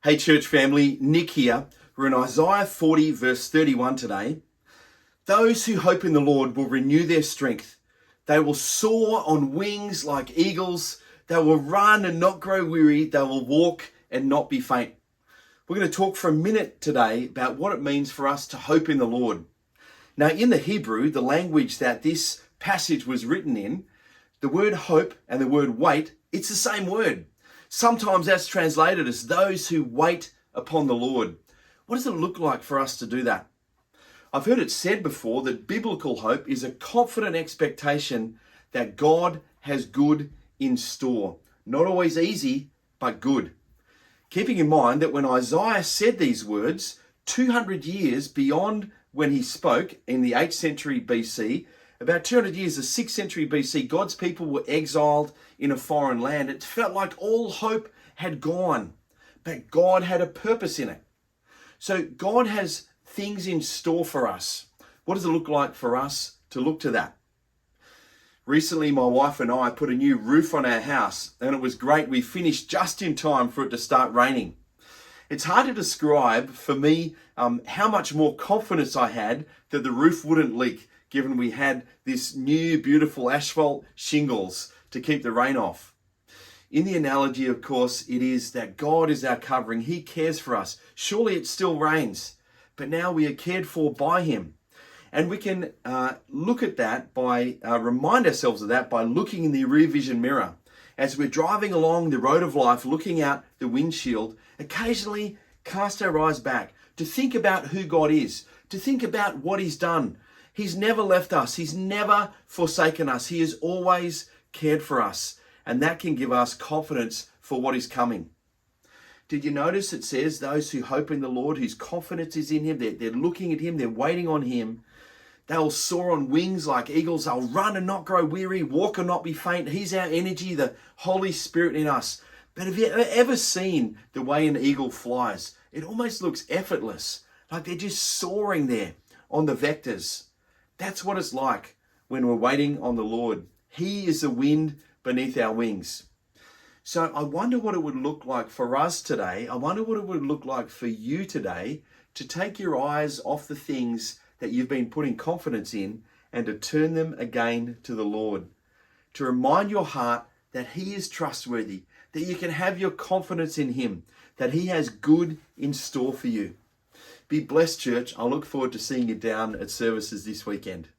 Hey church family, Nick here. We're in Isaiah 40 verse 31 today. Those who hope in the Lord will renew their strength. They will soar on wings like eagles. They will run and not grow weary. They will walk and not be faint. We're going to talk for a minute today about what it means for us to hope in the Lord. Now in the Hebrew, the language that this passage was written in, the word hope and the word wait, it's the same word. Sometimes that's translated as those who wait upon the Lord. What does it look like for us to do that? I've heard it said before that biblical hope is a confident expectation that God has good in store. Not always easy, but good. Keeping in mind that when Isaiah said these words, 200 years beyond when he spoke in the 8th century BC, about 200 years, the 6th century BC, God's people were exiled in a foreign land. It felt like all hope had gone, but God had a purpose in it. So God has things in store for us. What does it look like for us to look to that? Recently, my wife and I put a new roof on our house, and it was great. We finished just in time for it to start raining. It's hard to describe for me how much more confidence I had that the roof wouldn't leak, given we had this new beautiful asphalt shingles to keep the rain off. In the analogy, of course, it is that God is our covering. He cares for us. Surely it still rains, but now we are cared for by Him. And we can look at that by, remind ourselves of that by looking in the rear vision mirror. As we're driving along the road of life, looking out the windshield, occasionally cast our eyes back to think about who God is, to think about what He's done. He's never left us. He's never forsaken us. He has always cared for us. And that can give us confidence for what is coming. Did you notice it says those who hope in the Lord, whose confidence is in Him, they're looking at Him, they're waiting on Him. They'll soar on wings like eagles. They'll run and not grow weary, walk and not be faint. He's our energy, the Holy Spirit in us. But have you ever seen the way an eagle flies? It almost looks effortless, like they're just soaring there on the vectors. That's what it's like when we're waiting on the Lord. He is the wind beneath our wings. So I wonder what it would look like for us today. I wonder what it would look like for you today to take your eyes off the things that you've been putting confidence in and to turn them again to the Lord. To remind your heart that He is trustworthy, that you can have your confidence in Him, that He has good in store for you. Be blessed, church. I look forward to seeing you down at services this weekend.